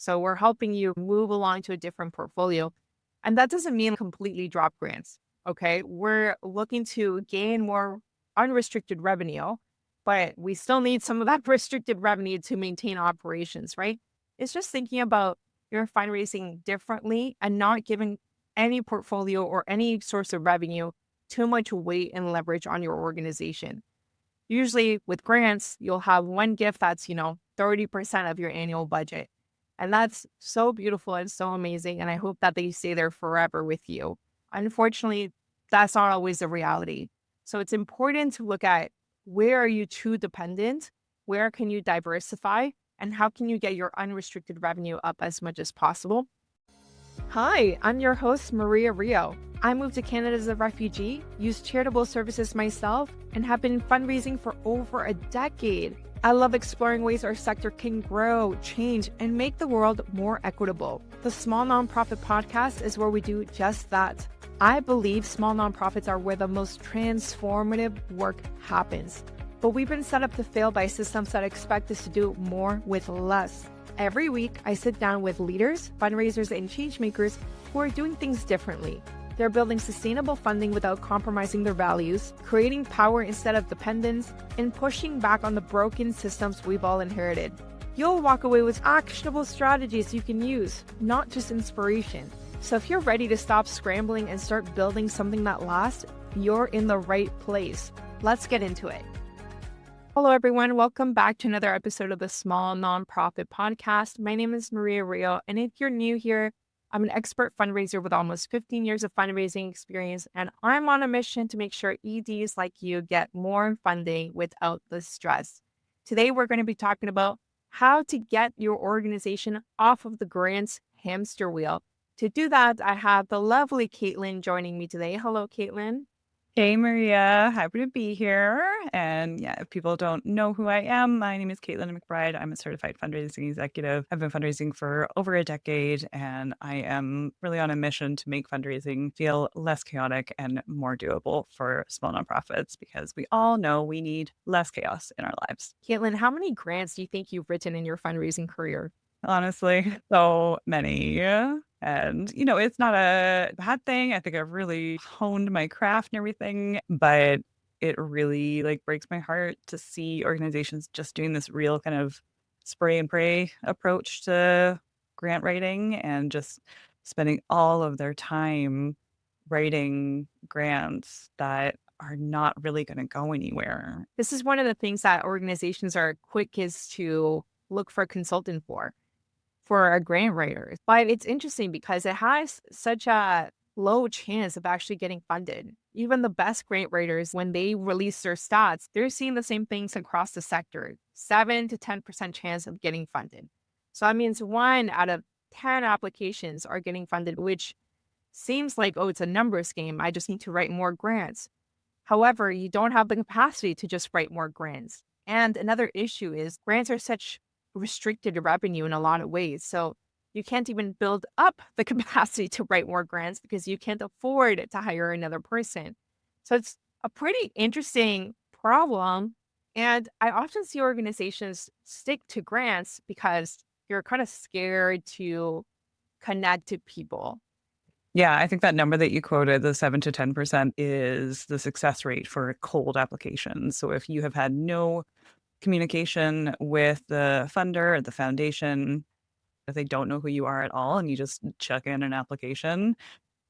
So we're helping you move along to a different portfolio. And that doesn't mean completely drop grants. Okay. We're looking to gain more unrestricted revenue, but we still need some of that restricted revenue to maintain operations, right? It's just thinking about your fundraising differently and not giving any portfolio or any source of revenue too much weight and leverage on your organization. Usually with grants, you'll have one gift that's, 30% of your annual budget. And that's so beautiful and so amazing. And I hope that they stay there forever with you. Unfortunately, that's not always the reality. So it's important to look at where are you too dependent? Where can you diversify? And how can you get your unrestricted revenue up as much as possible? Hi, I'm your host, Maria Rio. I moved to Canada as a refugee, used charitable services myself, and have been fundraising for over a decade. I love exploring ways our sector can grow, change, and make the world more equitable. The Small Nonprofit Podcast is where we do just that. I believe small nonprofits are where the most transformative work happens. But we've been set up to fail by systems that expect us to do more with less. Every week, I sit down with leaders, fundraisers, and changemakers who are doing things differently. They're building sustainable funding without compromising their values, creating power instead of dependence, and pushing back on the broken systems we've all inherited. You'll walk away with actionable strategies you can use, not just inspiration. So if you're ready to stop scrambling and start building something that lasts, you're in the right place. Let's get into it. Hello, everyone. Welcome back to another episode of the Small Nonprofit Podcast. My name is Maria Rio, and if you're new here, I'm an expert fundraiser with almost 15 years of fundraising experience, and I'm on a mission to make sure EDs like you get more funding without the stress. Today, we're going to be talking about how to get your organization off of the grants hamster wheel. To do that, I have the lovely Caitlin joining me today. Hello, Caitlin. Hey, Maria. Happy to be here. And yeah, if people don't know who I am, my name is Caitlin McBride. I'm a certified fundraising executive. I've been fundraising for over a decade, and I am really on a mission to make fundraising feel less chaotic and more doable for small nonprofits because we all know we need less chaos in our lives. Caitlin, how many grants do you think you've written in your fundraising career? Honestly, so many. And, it's not a bad thing. I think I've really honed my craft and everything, but it really breaks my heart to see organizations just doing this real kind of spray and pray approach to grant writing and just spending all of their time writing grants that are not really going to go anywhere. This is one of the things that organizations are quickest to look for a consultant for a grant writer. But it's interesting because it has such a low chance of actually getting funded. Even the best grant writers, when they release their stats, they're seeing the same things across the sector, 7 to 10% chance of getting funded. So that means 1 out of 10 applications are getting funded, which seems like, oh, it's a numbers game. I just need to write more grants. However, you don't have the capacity to just write more grants. And another issue is grants are such restricted revenue in a lot of ways. So you can't even build up the capacity to write more grants because you can't afford to hire another person. So it's a pretty interesting problem. And I often see organizations stick to grants because you're kind of scared to connect to people. Yeah, I think that number that you quoted, the 7 to 10%, is the success rate for cold applications. So if you have had no communication with the funder or the foundation, if they don't know who you are at all and you just check in an application,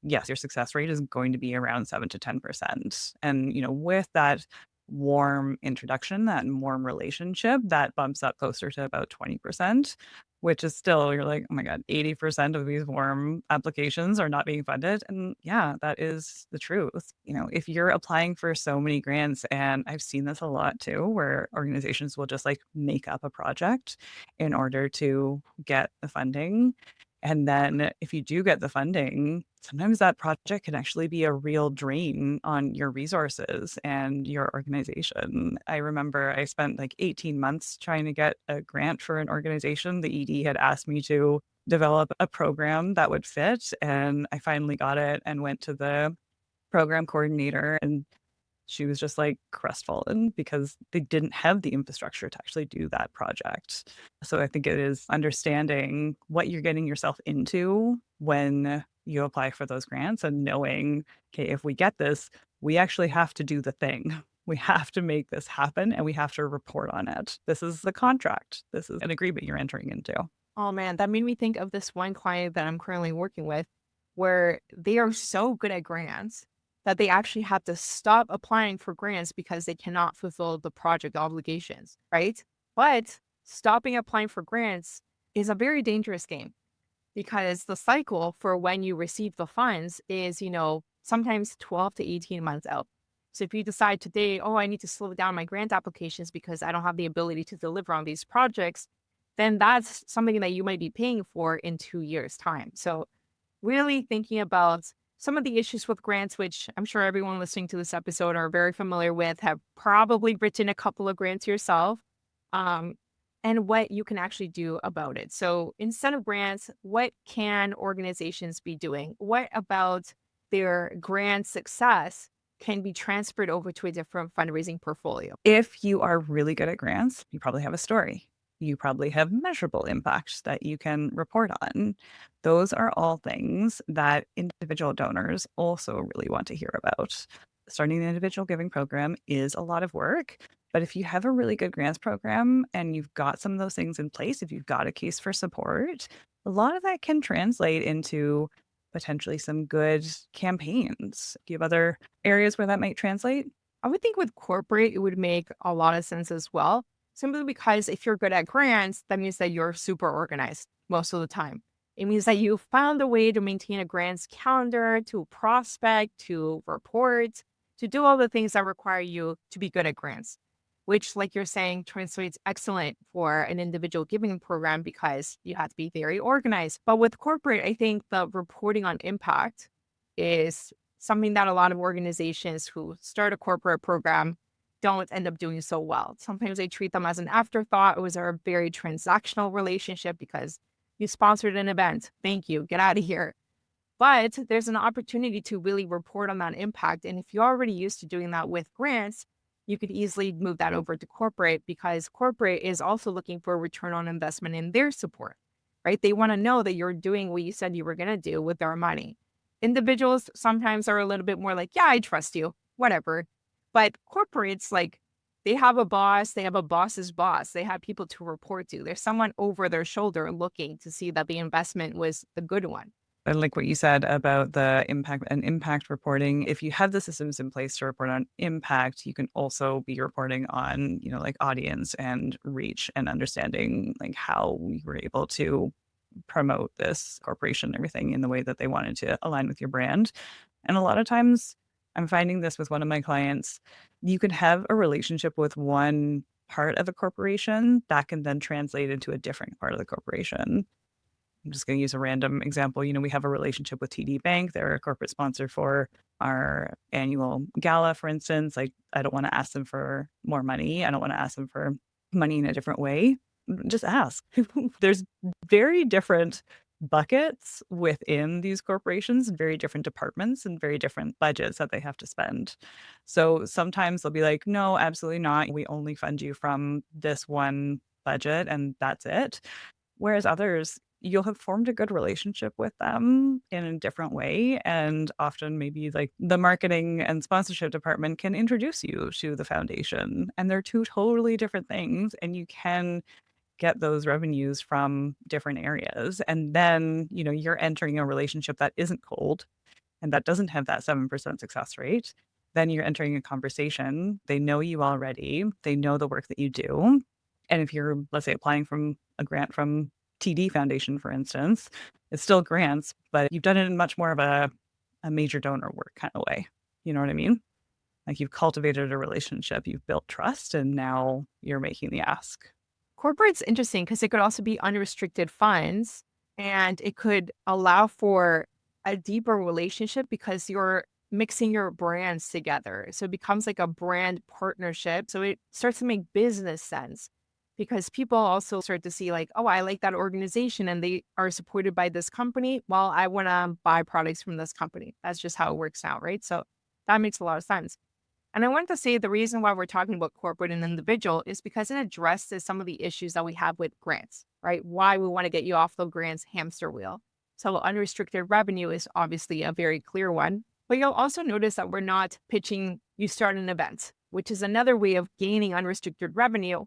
yes, your success rate is going to be around 7 to 10%. And, with that warm introduction, that warm relationship, that bumps up closer to about 20%, which is still, you're like, oh my God, 80% of these warm applications are not being funded. And yeah, that is the truth. If you're applying for so many grants, and I've seen this a lot too, where organizations will just make up a project in order to get the funding. And then if you do get the funding, sometimes that project can actually be a real drain on your resources and your organization. I remember I spent 18 months trying to get a grant for an organization. The ED had asked me to develop a program that would fit, and I finally got it and went to the program coordinator, and She was just like crestfallen because they didn't have the infrastructure to actually do that project. So I think it is understanding what you're getting yourself into when you apply for those grants and knowing, okay, if we get this, we actually have to do the thing. We have to make this happen and we have to report on it. This is the contract. This is an agreement you're entering into. Oh man, that made me think of this one client that I'm currently working with where they are so good at grants that they actually have to stop applying for grants because they cannot fulfill the project obligations, right? But stopping applying for grants is a very dangerous game because the cycle for when you receive the funds is, sometimes 12 to 18 months out. So if you decide today, oh, I need to slow down my grant applications because I don't have the ability to deliver on these projects, then that's something that you might be paying for in 2 years' time. So really thinking about some of the issues with grants, which I'm sure everyone listening to this episode are very familiar with, have probably written a couple of grants yourself, um, and what you can actually do about it. So instead of grants, what can organizations be doing? What about their grant success can be transferred over to a different fundraising portfolio? If you are really good at grants, you probably have a story. You probably have measurable impacts that you can report on. Those are all things that individual donors also really want to hear about. Starting an individual giving program is a lot of work, but if you have a really good grants program and you've got some of those things in place, if you've got a case for support, a lot of that can translate into potentially some good campaigns. Do you have other areas where that might translate? I would think with corporate, it would make a lot of sense as well. Simply because if you're good at grants, that means that you're super organized most of the time. It means that you found a way to maintain a grants calendar, to prospect, to report, to do all the things that require you to be good at grants, which, like you're saying, translates excellent for an individual giving program because you have to be very organized. But with corporate, I think the reporting on impact is something that a lot of organizations who start a corporate program don't end up doing so well. Sometimes they treat them as an afterthought. It was a very transactional relationship because you sponsored an event. Thank you. Get out of here. But there's an opportunity to really report on that impact. And if you're already used to doing that with grants, you could easily move that over to corporate because corporate is also looking for a return on investment in their support, right? They want to know that you're doing what you said you were going to do with their money. Individuals sometimes are a little bit more like, yeah, I trust you, whatever. But corporates, like, they have a boss, they have a boss's boss, they have people to report to. There's someone over their shoulder looking to see that the investment was the good one. I like what you said about the impact and impact reporting. If you have the systems in place to report on impact, you can also be reporting on, like audience and reach and understanding like how we were able to promote this corporation and everything in the way that they wanted to align with your brand. And a lot of times I'm finding this with one of my clients, you can have a relationship with one part of a corporation that can then translate into a different part of the corporation. I'm just going to use a random example. We have a relationship with TD Bank. They're a corporate sponsor for our annual gala, for instance. Like, I don't want to ask them for more money. I don't want to ask them for money in a different way. Just ask. There's very different buckets within these corporations, very different departments, and very different budgets that they have to spend. So sometimes they'll be like, no, absolutely not. We only fund you from this one budget, and that's it. Whereas others, you'll have formed a good relationship with them in a different way. And often, maybe like the marketing and sponsorship department can introduce you to the foundation. And they're two totally different things. And you can get those revenues from different areas. And then, you're entering a relationship that isn't cold and that doesn't have that 7% success rate. Then you're entering a conversation. They know you already, they know the work that you do. And if you're, let's say, applying from a grant from TD Foundation, for instance, it's still grants, but you've done it in much more of a major donor work kind of way. You know what I mean? Like, you've cultivated a relationship, you've built trust, and now you're making the ask. Corporate's interesting because it could also be unrestricted funds and it could allow for a deeper relationship because you're mixing your brands together. So it becomes like a brand partnership. So it starts to make business sense because people also start to see, like, oh, I like that organization and they are supported by this company. Well, I want to buy products from this company. That's just how it works out, right? So that makes a lot of sense. And I wanted to say the reason why we're talking about corporate and individual is because it addresses some of the issues that we have with grants, right? Why we want to get you off the grants hamster wheel. So unrestricted revenue is obviously a very clear one, but you'll also notice that we're not pitching you start an event, which is another way of gaining unrestricted revenue.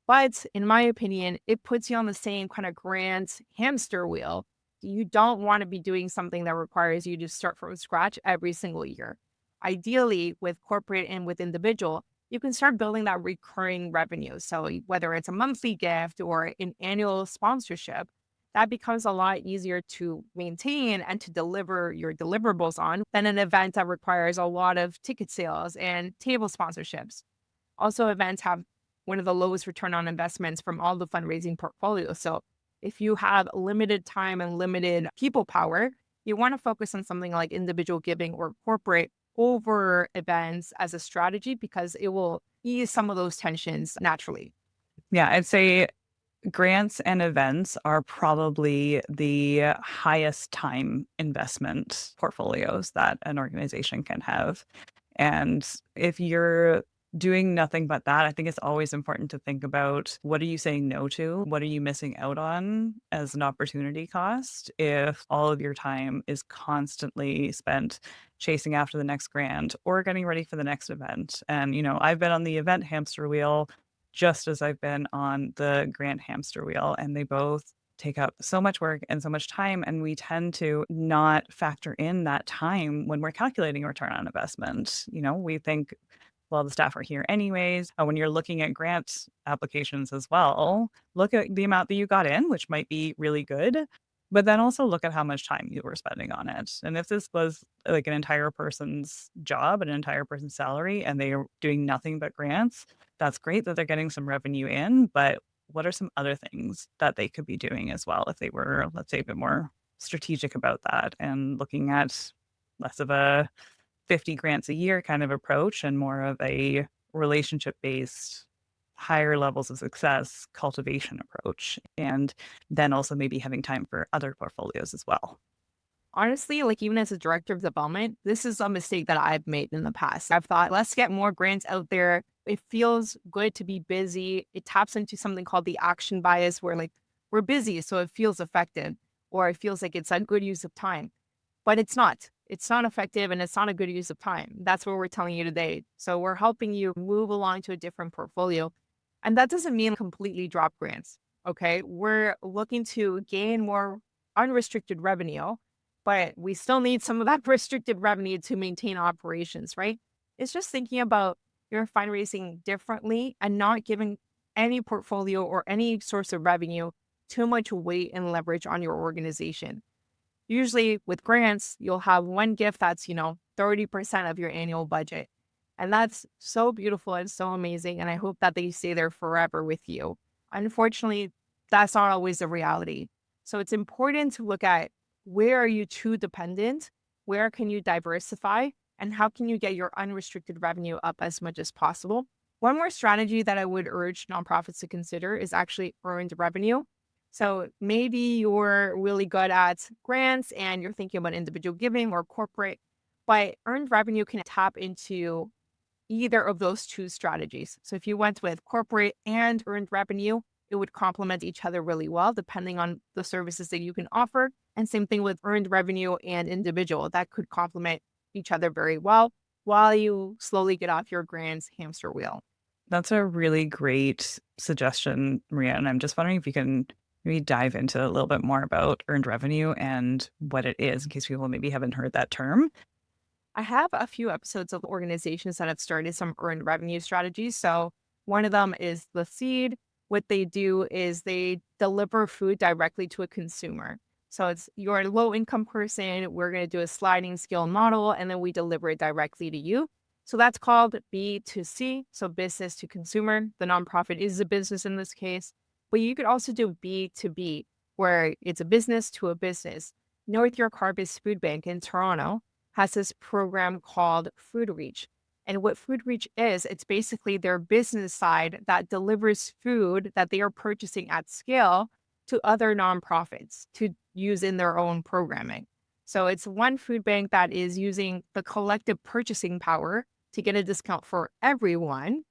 But in my opinion, it puts you on the same kind of grant hamster wheel. You don't want to be doing something that requires you to start from scratch every single year. Ideally, with corporate and with individual, you can start building that recurring revenue. So whether it's a monthly gift or an annual sponsorship, that becomes a lot easier to maintain and to deliver your deliverables on than an event that requires a lot of ticket sales and table sponsorships. Also, events have one of the lowest return on investments from all the fundraising portfolios. So if you have limited time and limited people power, you want to focus on something like individual giving or corporate over events as a strategy because it will ease some of those tensions naturally. Yeah, I'd say grants and events are probably the highest time investment portfolios that an organization can have. And if you're doing nothing but that, I think it's always important to think about what are you saying no to? What are you missing out on as an opportunity cost if all of your time is constantly spent chasing after the next grant or getting ready for the next event? And, I've been on the event hamster wheel just as I've been on the grant hamster wheel, and they both take up so much work and so much time, and we tend to not factor in that time when we're calculating return on investment. We think, well, the staff are here anyways. When you're looking at grant applications as well, look at the amount that you got in, which might be really good, but then also look at how much time you were spending on it. And if this was like an entire person's job, an entire person's salary, and they are doing nothing but grants, that's great that they're getting some revenue in, but what are some other things that they could be doing as well if they were, let's say, a bit more strategic about that and looking at less of a 50 grants a year kind of approach and more of a relationship based, higher levels of success cultivation approach. And then also maybe having time for other portfolios as well. Honestly, like even as a director of development, this is a mistake that I've made in the past. I've thought, let's get more grants out there. It feels good to be busy. It taps into something called the action bias, where like we're busy, so it feels effective, or it feels like it's a good use of time. But it's not. It's not effective and it's not a good use of time. That's what we're telling you today. So we're helping you move along to a different portfolio. And that doesn't mean completely drop grants. Okay. We're looking to gain more unrestricted revenue, but we still need some of that restricted revenue to maintain operations, right? It's just thinking about your fundraising differently and not giving any portfolio or any source of revenue too much weight and leverage on your organization. Usually with grants, you'll have one gift that's, 30% of your annual budget. And that's so beautiful and so amazing. And I hope that they stay there forever with you. Unfortunately, that's not always the reality. So it's important to look at where are you too dependent? Where can you diversify? And how can you get your unrestricted revenue up as much as possible? One more strategy that I would urge nonprofits to consider is actually earned revenue. So maybe you're really good at grants and you're thinking about individual giving or corporate, but earned revenue can tap into either of those two strategies. So if you went with corporate and earned revenue, it would complement each other really well, depending on the services that you can offer. And same thing with earned revenue and individual, that could complement each other very well while you slowly get off your grants hamster wheel. That's a really great suggestion, Maria. And I'm just wondering if you can maybe dive into a little bit more about earned revenue and what it is in case people maybe haven't heard that term. I have a few episodes of organizations that have started some earned revenue strategies. So one of them is The Seed. What they do is they deliver food directly to a consumer. So it's you're a low income person. We're going to do a sliding scale model and then we deliver it directly to you. So that's called B2C. So business to consumer. The nonprofit is a business in this case. But you could also do B2B, where it's a business to a business. North York Harvest Food Bank in Toronto has this program called Food Reach. And what Food Reach is, it's basically their business side that delivers food that they are purchasing at scale to other nonprofits to use in their own programming. So it's one food bank that is using the collective purchasing power to get a discount for everyone.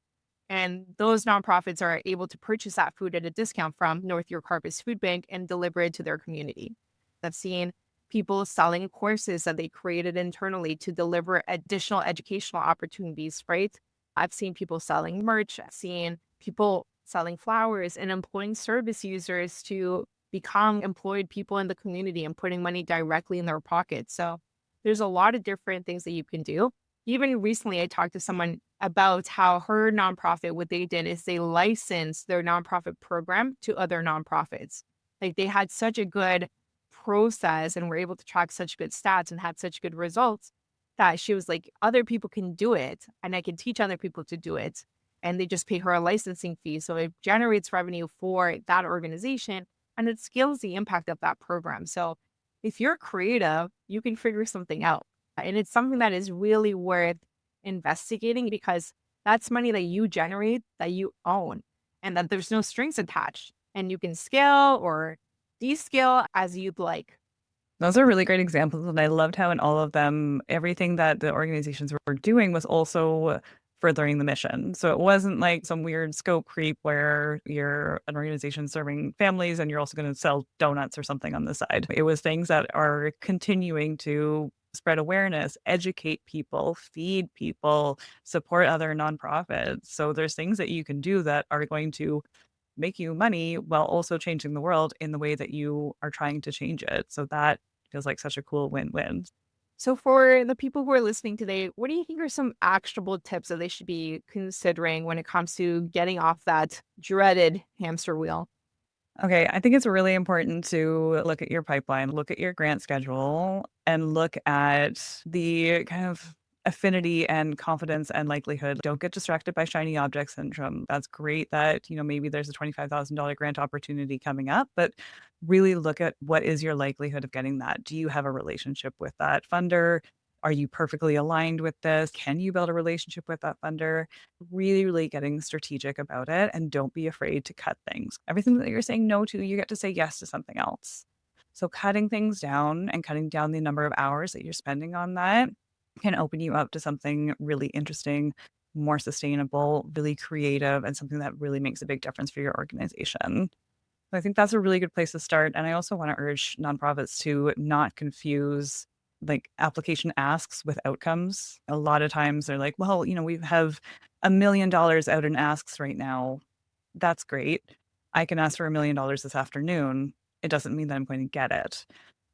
And those nonprofits are able to purchase that food at a discount from North York Harvest Food Bank and deliver it to their community. I've seen people selling courses that they created internally to deliver additional educational opportunities, right? I've seen people selling merch, I've seen people selling flowers and employing service users to become employed people in the community and putting money directly in their pockets. So there's a lot of different things that you can do. Even recently, I talked to someone about how her nonprofit, what they did is they licensed their nonprofit program to other nonprofits. Like they had such a good process and were able to track such good stats and had such good results that she was like, other people can do it and I can teach other people to do it. And they just pay her a licensing fee. So it generates revenue for that organization and it scales the impact of that program. So if you're creative, you can figure something out. And it's something that is really worth investigating because that's money that you generate, that you own, and that there's no strings attached. And you can scale or descale as you'd like. Those are really great examples, and I loved how in all of them, everything that the organizations were doing was also furthering the mission. So it wasn't like some weird scope creep where you're an organization serving families and you're also going to sell donuts or something on the side. It was things that are continuing to spread awareness, educate people, feed people, support other nonprofits. So there's things that you can do that are going to make you money while also changing the world in the way that you are trying to change it. So that feels like such a cool win-win. So, for the people who are listening today, what do you think are some actionable tips that they should be considering when it comes to getting off that dreaded hamster wheel? Okay, I think it's really important to look at your pipeline, look at your grant schedule, and look at the kind of affinity and confidence and likelihood. Don't get distracted by shiny object syndrome. That's great that, maybe there's a $25,000 grant opportunity coming up, but really look at what is your likelihood of getting that. Do you have a relationship with that funder? Are you perfectly aligned with this? Can you build a relationship with that funder? Really, really getting strategic about it and don't be afraid to cut things. Everything that you're saying no to, you get to say yes to something else. So cutting things down and cutting down the number of hours that you're spending on that can open you up to something really interesting, more sustainable, really creative, and something that really makes a big difference for your organization. So I think that's a really good place to start. And I also want to urge nonprofits to not confuse like application asks with outcomes. A lot of times they're like, well, we have $1 million out in asks right now. That's great. I can ask for $1 million this afternoon. It doesn't mean that I'm going to get it.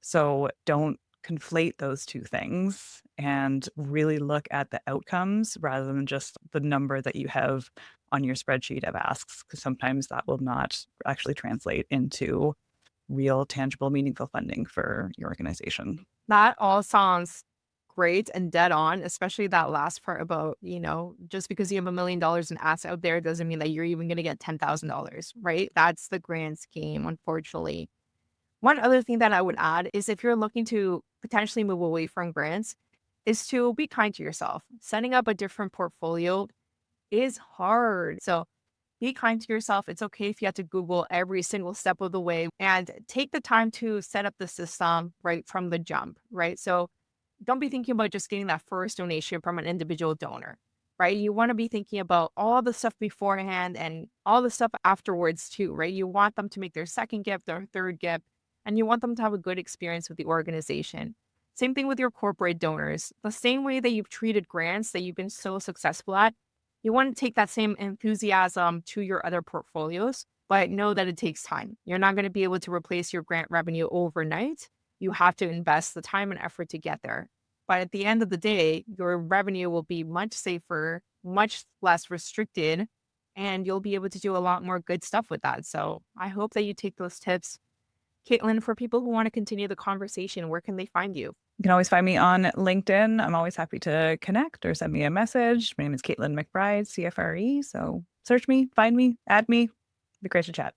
So don't conflate those two things and really look at the outcomes rather than just the number that you have on your spreadsheet of asks, because sometimes that will not actually translate into real, tangible, meaningful funding for your organization. That all sounds great and dead on, especially that last part about, just because you have $1 million in assets out there doesn't mean that you're even going to get $10,000, right? That's the grand scheme, unfortunately. One other thing that I would add is if you're looking to potentially move away from grants, is to be kind to yourself. Setting up a different portfolio is hard. So be kind to yourself. It's okay if you have to Google every single step of the way and take the time to set up the system right from the jump, right? So don't be thinking about just getting that first donation from an individual donor, right? You want to be thinking about all the stuff beforehand and all the stuff afterwards too, right? You want them to make their second gift, their third gift, and you want them to have a good experience with the organization. Same thing with your corporate donors. The same way that you've treated grants that you've been so successful at, you want to take that same enthusiasm to your other portfolios, but know that it takes time. You're not going to be able to replace your grant revenue overnight. You have to invest the time and effort to get there. But at the end of the day, your revenue will be much safer, much less restricted, and you'll be able to do a lot more good stuff with that. So I hope that you take those tips. Caitlin, for people who want to continue the conversation, where can they find you? You can always find me on LinkedIn. I'm always happy to connect or send me a message. My name is Caitlin McBride, CFRE. So search me, find me, add me. It'd be great to chat.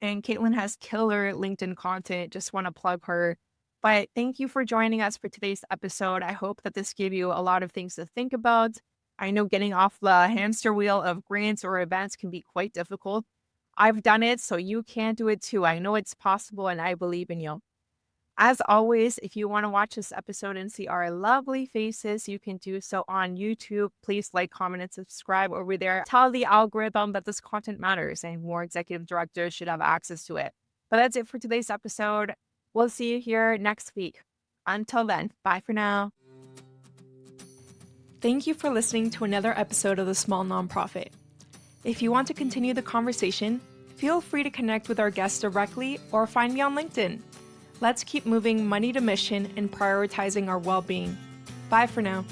And Caitlin has killer LinkedIn content. Just want to plug her. But thank you for joining us for today's episode. I hope that this gave you a lot of things to think about. I know getting off the hamster wheel of grants or events can be quite difficult. I've done it, so you can do it too. I know it's possible and I believe in you. As always, if you want to watch this episode and see our lovely faces, you can do so on YouTube. Please like, comment, and subscribe over there. Tell the algorithm that this content matters and more executive directors should have access to it. But that's it for today's episode. We'll see you here next week. Until then, bye for now. Thank you for listening to another episode of The Small Nonprofit. If you want to continue the conversation, feel free to connect with our guests directly or find me on LinkedIn. Let's keep moving money to mission and prioritizing our well-being. Bye for now.